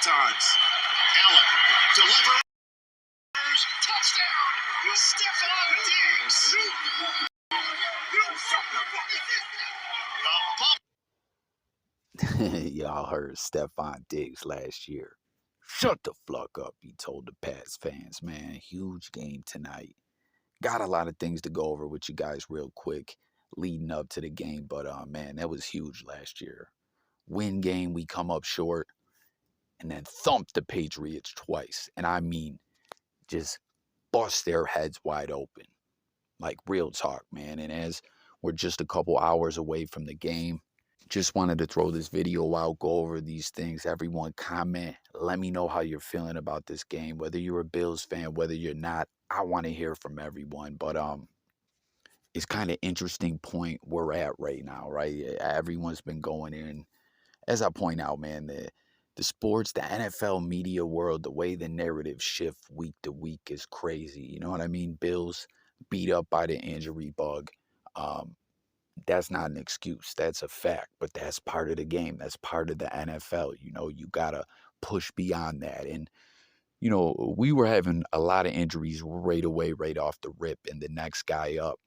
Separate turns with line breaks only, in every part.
times. Allen delivers. Touchdown! Stephon Diggs.
Y'all heard Stephon Diggs last year. Shut the fuck up, he told the Pats fans, man. Huge game tonight. Got a lot of things to go over with you guys real quick leading up to the game, but man, that was huge last year. Win game, we come up short, and then thump the Patriots twice. And I mean, just bust their heads wide open. Like, real talk, man. And as we're just a couple hours away from the game, just wanted to throw this video out, go over these things. Everyone comment. Let me know how you're feeling about this game. Whether you're a Bills fan, whether you're not, I want to hear from everyone. But it's kind of interesting point we're at right now, right? Everyone's been going in. As I point out, man, the sports, the NFL media world, the way the narrative shift week to week is crazy. You know what I mean? Bills beat up by the injury bug. That's not an excuse. That's a fact. But that's part of the game. That's part of the NFL. You know, you got to push beyond that. And, you know, we were having a lot of injuries right away, right off the rip. And the next guy up,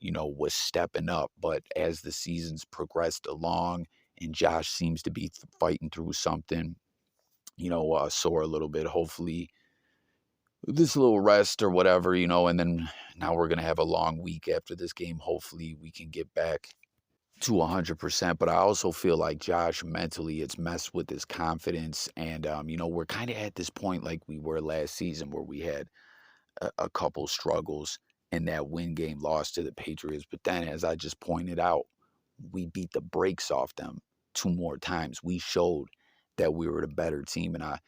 you know, was stepping up. But as the seasons progressed along and Josh seems to be fighting through something, you know, sore a little bit, hopefully this little rest or whatever, you know, and then now we're going to have a long week after this game. Hopefully we can get back to 100%. But I also feel like Josh mentally, it's messed with his confidence. And, you know, we're kind of at this point like we were last season where we had a couple struggles and that win game lost to the Patriots. But then, as I just pointed out, we beat the brakes off them 2 more times. We showed that we were the better team. And I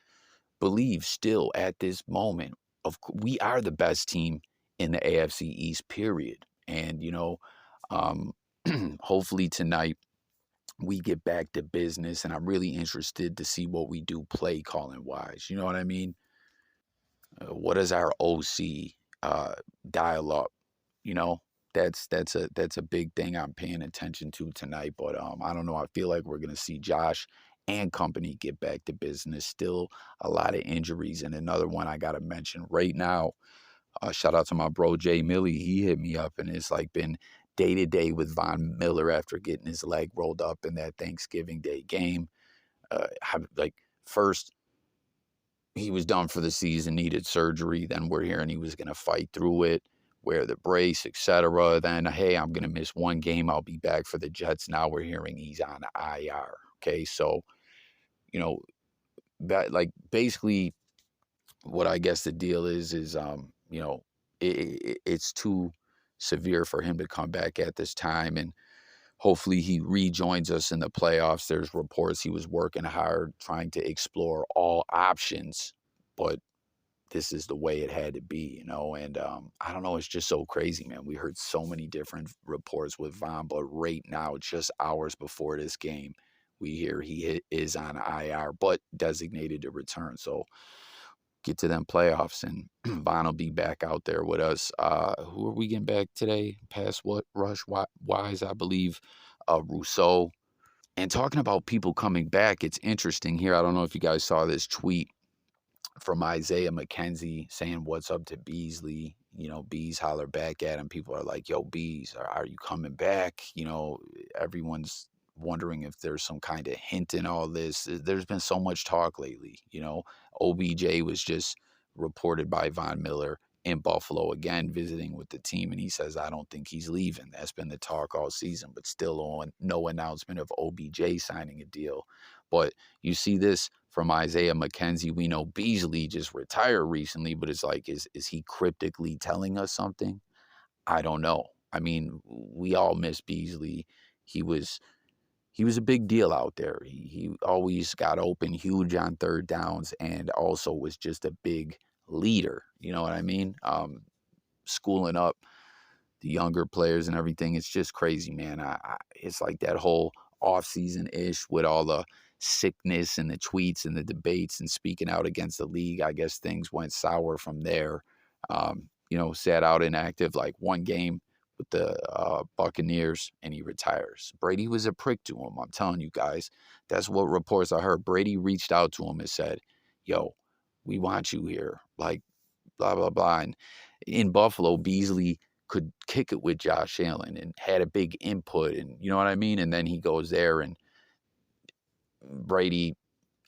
believe still at this moment, we are the best team in the AFC East, period. And, you know, hopefully tonight we get back to business. And I'm really interested to see what we do play calling wise. You know what I mean? What does our OC dial up? You know, that's a big thing I'm paying attention to tonight. But I don't know. I feel like we're gonna see Josh and company get back to business. Still a lot of injuries, and another one I gotta mention right now. Shout out to my bro Jay Millie. He hit me up, and it's like been day to day with Von Miller after getting his leg rolled up in that Thanksgiving Day game. Like first, he was done for the season, needed surgery. Then we're hearing he was going to fight through it, wear the brace, etc. Then, hey, I'm going to miss 1 game. I'll be back for the Jets. Now we're hearing he's on IR. Okay, so, you know, that like basically what I guess the deal is, you know, it's too severe for him to come back at this time. And hopefully he rejoins us in the playoffs. There's reports he was working hard, trying to explore all options, but this is the way it had to be, you know. And I don't know, it's just so crazy, man. We heard so many different reports with Von, but right now, just hours before this game, we hear he is on IR, but designated to return. So get to them playoffs, and Von will be back out there with us. Who are we getting back today? Pass what rush wise, I believe Rousseau. And talking about people coming back, it's interesting here. I don't know if you guys saw this tweet from Isaiah McKenzie saying, "What's up to Beasley?" You know, Bees holler back at him. People are like, "Yo, Bees, are you coming back?" You know, everyone's wondering if there's some kind of hint in all this. There's been so much talk lately. You know, OBJ was just reported by Von Miller in Buffalo again, visiting with the team, and he says, "I don't think he's leaving." That's been the talk all season, but still on no announcement of OBJ signing a deal. But you see this from Isaiah McKenzie. We know Beasley just retired recently, but it's like, is he cryptically telling us something? I don't know. I mean, we all miss Beasley. He was a big deal out there. He always got open, huge on third downs, and also was just a big leader. You know what I mean? Schooling up the younger players and everything. It's just crazy, man. It's like that whole off-season-ish with all the sickness and the tweets and the debates and speaking out against the league. I guess things went sour from there. You know, sat out inactive like 1 game with the Buccaneers, and he retires. Brady was a prick to him. I'm telling you guys. That's what reports I heard. Brady reached out to him and said, "Yo, we want you here." Like, blah, blah, blah. And in Buffalo, Beasley could kick it with Josh Allen and had a big input. And you know what I mean? And then he goes there and Brady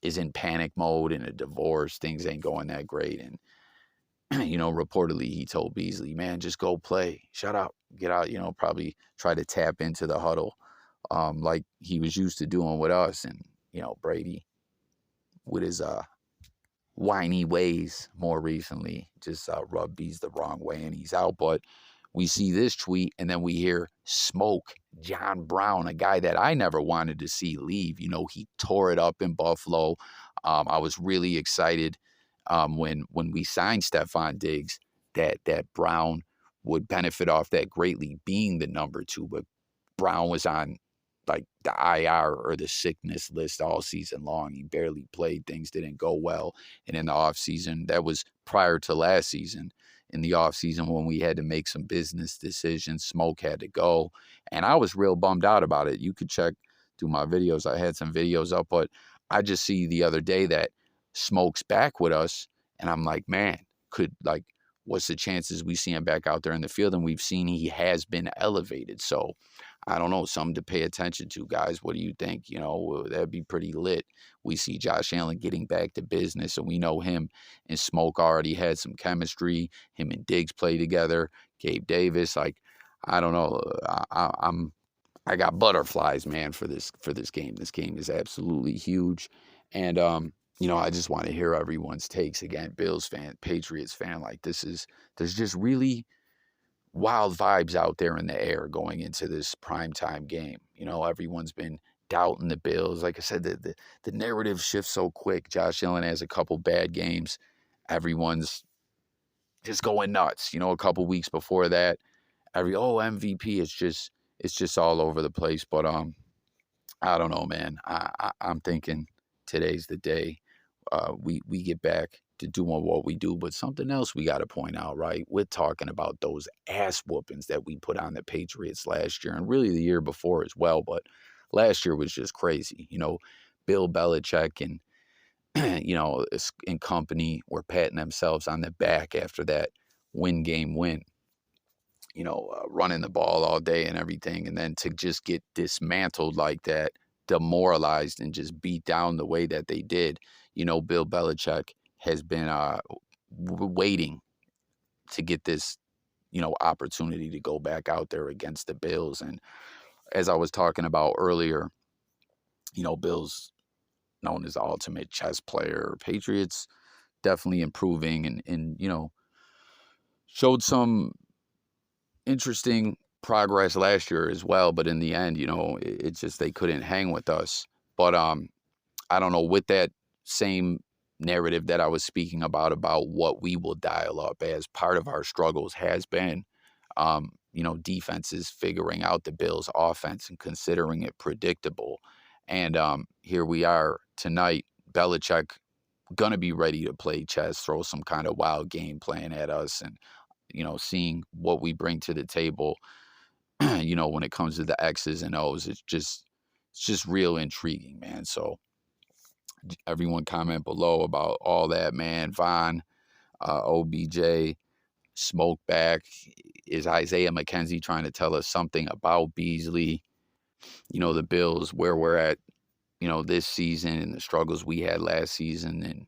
is in panic mode in a divorce. Things ain't going that great. And reportedly he told Beasley, man, just go play. Shut up. Get out, probably try to tap into the huddle like he was used to doing with us. And, Brady with his whiny ways more recently just rubbed Bees the wrong way and he's out. But we see this tweet and then we hear smoke John Brown, a guy that I never wanted to see leave. He tore it up in Buffalo. I was really excited when we signed Stephon Diggs that Brown would benefit off that greatly being the number 2. But Brown was on like the IR or the sickness list all season long. He barely played. Things didn't go well. And in the offseason, that was prior to last season. In the offseason, when we had to make some business decisions, Smoke had to go. And I was real bummed out about it. You could check through my videos. I had some videos up, but I just see the other day that Smoke's back with us. And I'm like, man, what's the chances we see him back out there in the field? And we've seen he has been elevated. So I don't know, something to pay attention to, guys. What do you think? That'd be pretty lit. We see Josh Allen getting back to business, and we know him and Smoke already had some chemistry. Him and Diggs play together. Gabe Davis, I don't know. I got butterflies, man, for this game. This game is absolutely huge, and I just want to hear everyone's takes. Again, Bills fan, Patriots fan, there's just really wild vibes out there in the air going into this primetime game. Everyone's been doubting the Bills. Like I said, the narrative shifts so quick. Josh Allen has a couple bad games. Everyone's just going nuts. A couple weeks before that, MVP. It's just all over the place. But I don't know, man. I'm thinking today's the day. We get back to doing what we do, but something else we got to point out, right? We're talking about those ass whoopings that we put on the Patriots last year and really the year before as well. But last year was just crazy. Bill Belichick and, and company were patting themselves on the back after that game win. Running the ball all day and everything. And then to just get dismantled like that, demoralized and just beat down the way that they did. Bill Belichick has been waiting to get this, opportunity to go back out there against the Bills. And as I was talking about earlier, Bill's known as the ultimate chess player. Patriots definitely improving and showed some interesting progress last year as well, but in the end, it's just they couldn't hang with us. But I don't know, with that same narrative that I was speaking about what we will dial up as part of our struggles has been, defenses figuring out the Bills' offense and considering it predictable. And here we are tonight, Belichick gonna be ready to play chess, throw some kind of wild game plan at us, and seeing what we bring to the table, when it comes to the X's and O's, it's just real intriguing, man. So everyone comment below about all that, man. Von, OBJ, Smoke back. Is Isaiah McKenzie trying to tell us something about Beasley? The Bills, where we're at, this season and the struggles we had last season and,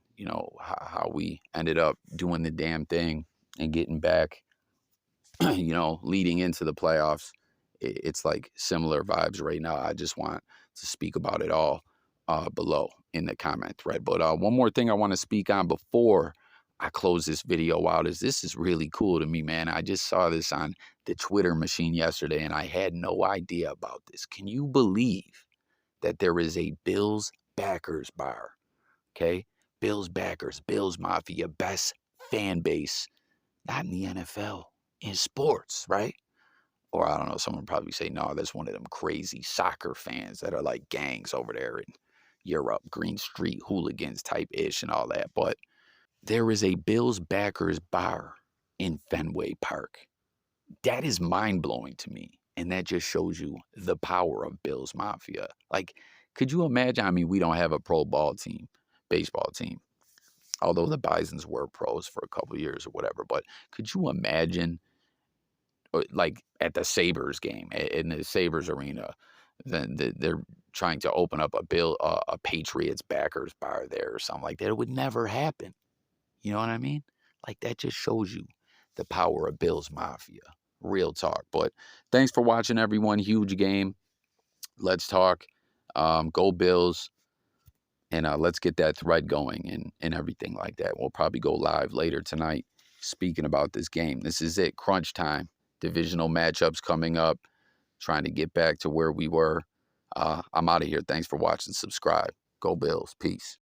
how we ended up doing the damn thing and getting back, leading into the playoffs. It's like similar vibes right now. I just want to speak about it all below in the comment thread. But one more thing I want to speak on before I close this video out is this is really cool to me, man. I just saw this on the Twitter machine yesterday and I had no idea about this. Can you believe that there is a Bills backers bar? Okay? Bills backers, Bills Mafia, best fan base, not in the NFL, in sports, right? Or I don't know, someone probably say, no, that's one of them crazy soccer fans that are like gangs over there in Europe, Green Street hooligans type ish and all that. But there is a Bills backers bar in Fenway Park. That is mind-blowing to me, and that just shows you the power of Bills Mafia. Like, could you imagine? I mean, we don't have a pro baseball team, although the Bisons were pros for a couple years or whatever, but could you imagine, like, at the Sabres game, in the Sabres arena, then they're trying to open up a Patriots backers bar there or something like that? It would never happen. You know what I mean? Like, that just shows you the power of Bills Mafia. Real talk. But thanks for watching, everyone. Huge game. Let's talk. Go Bills. And let's get that thread going and everything like that. We'll probably go live later tonight speaking about this game. This is it. Crunch time. Divisional matchups coming up. Trying to get back to where we were. I'm out of here. Thanks for watching. Subscribe. Go Bills. Peace.